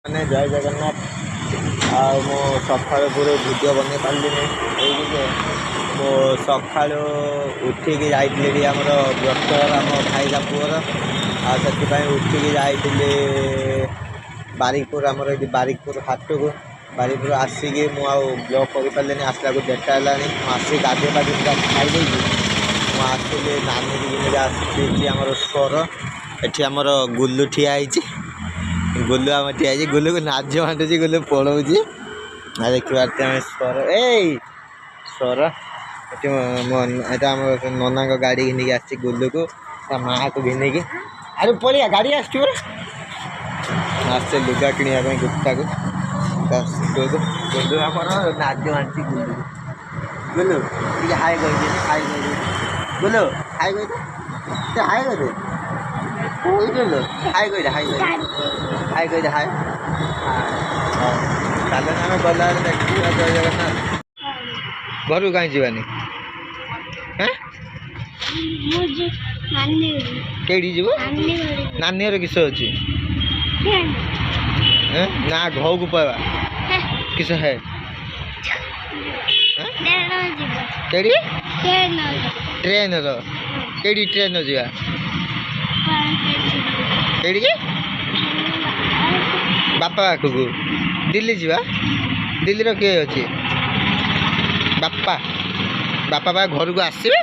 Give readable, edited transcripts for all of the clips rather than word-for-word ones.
मैंने जय जगन्नाथ मो सकाल पूरे भिडियो बन पारे मो सका उठिकी जाइली आम व्यक्तर आम भाई का पुअर आपाई उठिकी जाइली बारिकपुर आमर ये बारिकपुर हाट को बारिकपुर आसिकी ब्लॉग कर पारे आसला को डेटा है आसिक गाधे पाधे खाई मुझे नानी आसी आमर स्वर एटी आमर गुलु ठिया गुलु आम ठिया गुलु को नाच बांटुची गुलु पड़ोची देखिए स्वर ए स्वर यहाँ आम नना गाड़ी घिनिक आसी गुलु को माँ को घिनिक अरे पलिया गाड़ी आसचे लुगा किणा गुप्ता को गुलु आम नाच बांटी गुलु गुलु हाय कह हाय कह गुलु हाय कह हाय कह हाय कह हाय हाय कह हाय चल आम गला देखा जय जगन्नाथ घर कहीं जावानी कई जीव नानी घर किस अच्छी ना घो को पावा किस है केड़ी ट्रेन केड़ी ट्रेन जा केड़ी बापा पाखक दिल्ली जा दिल्ली रो किए अच्छी बापा बापा बा घर को आसवे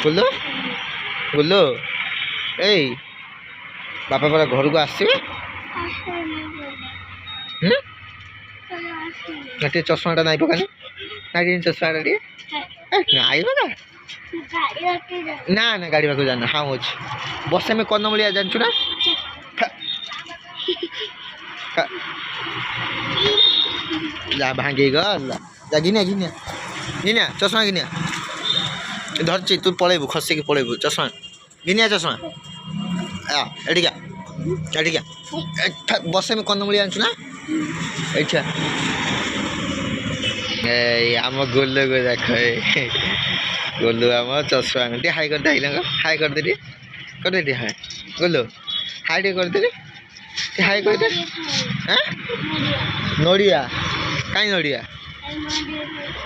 बोलो बोलो ए बापा बा घर को आसवे टे चश्माटा नाई पकानी ना चश्माटा टे नाई पका ना ना गाड़ी पाक जाना हाँ अच्छे बस में कौन मिलिया जानचु ना जा भांगे गल जा घिनिया घिनिया घिनिया चश्मा घिनिया धरची तू पलैबू खसिकी पलैबू चश्मा घिनिया चश्मा एटिका एटिका बस में कौन मिलिया जानचु ना एठा आम गोलू को देख गोलू आम चश्मा टे हाई कर दे हाई कर दे हाई गोलू हाई टे कर दे हाई कर दे नड़िया कहीं नड़िया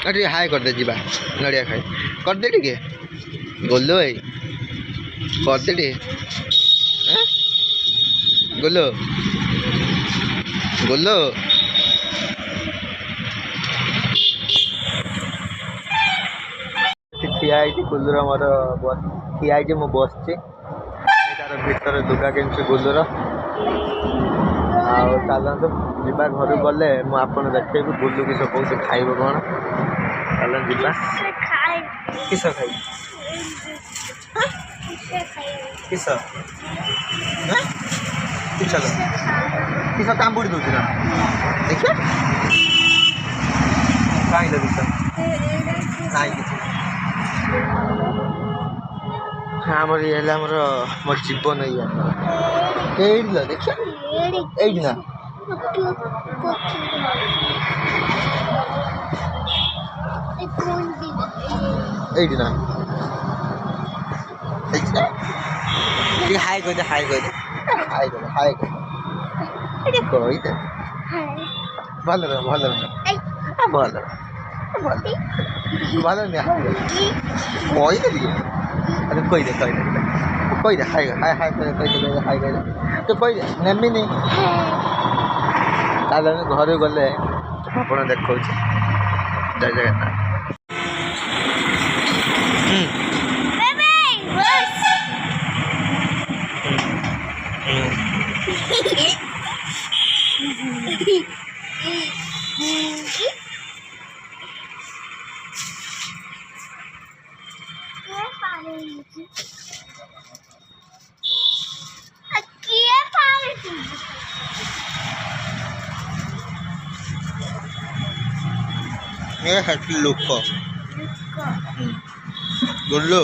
अरे हाई कर दे जी नड़िया खाई कर दे टे गोलू भाई कर दे गोलू गोलू ठिया गुलुर मोर ठिया मु बसचे तार भर लुगा कि गुलुर चलतु जा घर गले मुझे देखी गुलु किस कौन खाइब कौन चल जा किस खाई किस किस किस कामुड़ी दूसरी ना देखिए कहीं किस ना कि आमर ये मोर जीवन ये देखिए ना ना हाई कह हाई कह हाई कह हाई कह भल भल भल भल अरे कोई दे हाई हाई हाई कह हाई कह तो कोई नेमी नहीं चल घर गले आप देखा जय जगन्नाथ ये है लोक गुल्लू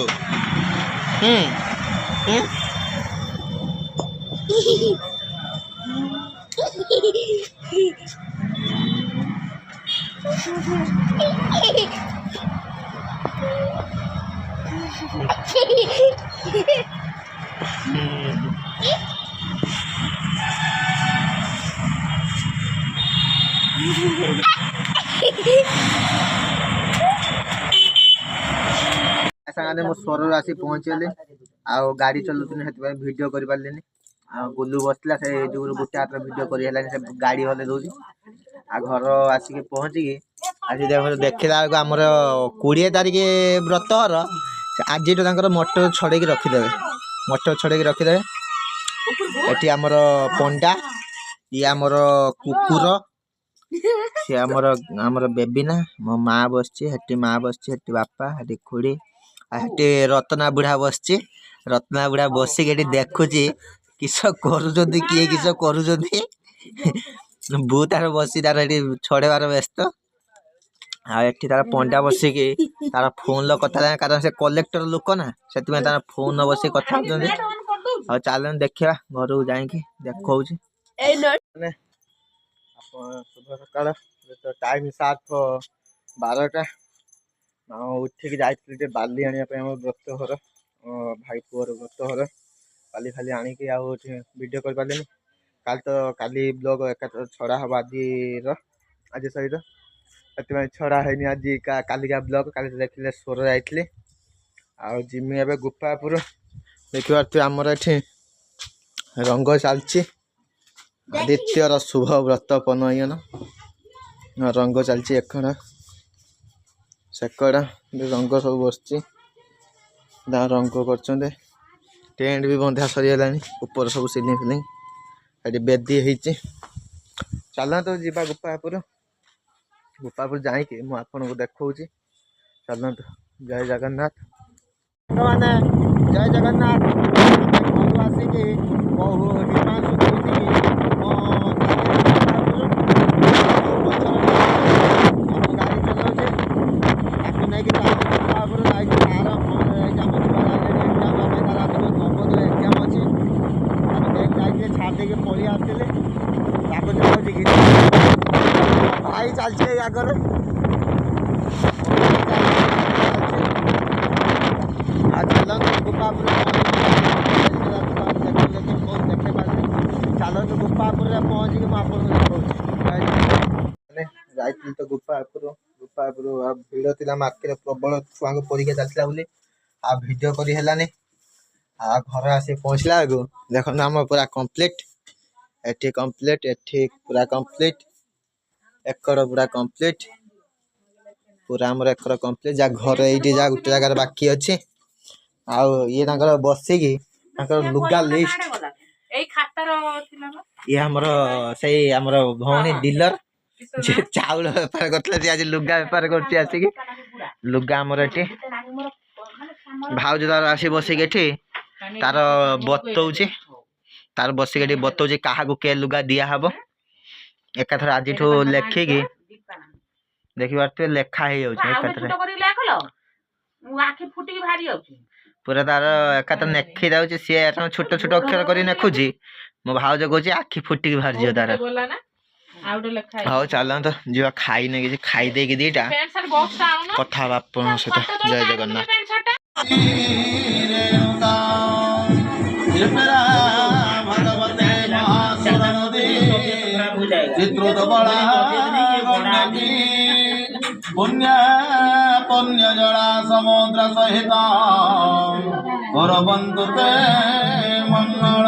सारे मो स्वर आसी पहुँचली आ गाड़ी चलाऊनी से भिड कर पारे गुलू बसला से जो गोटे हाथ भिड कर गाड़ी हल्ले दौर आ घर आसिक पहुँचिकी आज देखला आमर 20 तारिख व्रतर आज मटर छड़े रखिदे मटर छड़े रखिदे ये आमर पंडा ये आमर कुकुर सी आमर बेबीना मो माँ बसची माँ बसची बापा हेटी खुड़ी हेटी रत्ना बुढ़ा बसची रत्ना बुढ़ा बसिक देखुची किस करुचंती किए किस करुचंती बू तार बसी तार छड़ेबार व्यस्त आठी तार पंडा बसिकी तार फोन कथा कारण से कलेक्टर लोक ना से तार फोन बस कथा चल देखा घर को जाकि देखा शुभ सकाल टाइम 7:12 उठिक जाइए बाली आने व्रत घर भाई पुअर व्रत घर बाली खाली आणिकी वीडियो कर पारे काली ब्लॉग एक छड़ा हम आज सहित से छड़ा है आज कालिका ब्लॉग काली देखिले स्वर जाइए जिमी ए गुफापुर देखिए आमर ये रंग चलती आदित्यर शुभ व्रत पनयन रंग चलती एकड़ा सेकड़ा रंग सब बस रंग कर टेंट भी बंधा सरीगला ऊपर सब सिलिंग फिलिंग ये बेदी होती चल तो जीवा गुफापुर गुफापुर जाकि मुझे आपन को देखा चलत जय जगन्नाथ मैंने जय जगन्नाथ आसिकी बहु भाई चलते आगर गुफापुर चलो तो गुफापुर पहुँचिक मुझे तो गुफापुर गुफापुर भिड़ थी मार्केट प्रबल छुआ को परीक्षा चलता बोली आ भिड कर घर आसी पहुँचला देख आम पूरा कम्प्लीट एठी कम्प्लीट एठी पूरा कम्प्लीट एकड़ पूरा कम्प्लीट पूरा आमर एकड़ कम्प्लीट जा घर ये जा गोटे जगार बाकी अच्छे आउ ये बसिकी लुगा लिस्ट ये आमर से आमर भौणी डीलर जे चाउल बेपार करते आज लुगा बेपार कर लुगा आमर ये भाउज तार आसी बसिक तार बतौचे तार बसिक बतौचे क्या के लुगा दिहब एकाथर आज लेखिकी देखी पारे लेखा पूरा तार एकाथर नेखी दे सी छोट छोट अक्षर कर नेखुची मो भाउज कहे आखि फुटिक बाहर जाओ तार हाँ चल तो जी खाई ना कि खाईदे कि दीटा कथा आप सहित जय जगन्नाथ पुण्य पुण्य जड़ा समुद्र सहित करबंतु ते मंगल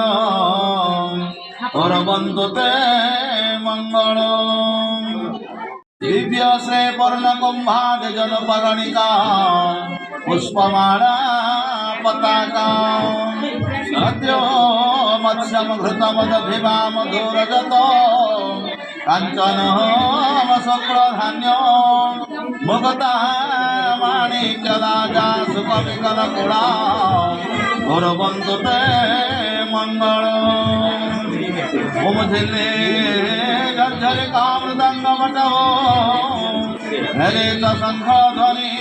करबंतु ते मंगल दिव्य श्रे पर्ण कुंभाद जल परिणिका पुष्पमाला पताका सद्यो मत्स्यम घृतम दधिमा मधुरजत कांचन शुक्ल धान्य भगता माणिक्यदाजा सुख विकल कुड़ा करबंतु ते मंगल ओम झिल्ले झरझर कामृदंग मटवो हरे शंख ध्वनि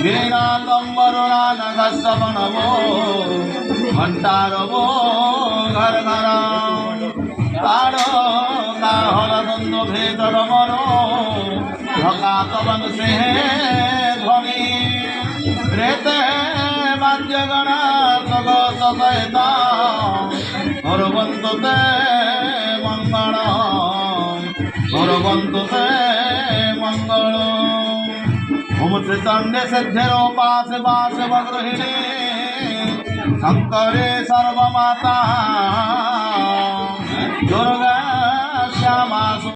वीणा तंबरुणा नगस्वनवो घंटारवो घर घर ताड़ो काहल द्वंद्व भेदर मनो ढकातवन से ध्वनि रेते वाद्य गणा सग সহিতা হরবন্ততে মঙ্গল হরবন্ততে মঙ্গল ওম শ্রীচণ্ডে সিদ্ধের পাশ বাস বগ্রহিণী শঙ্করে সর্বমাতা দুর্গা শ্যামা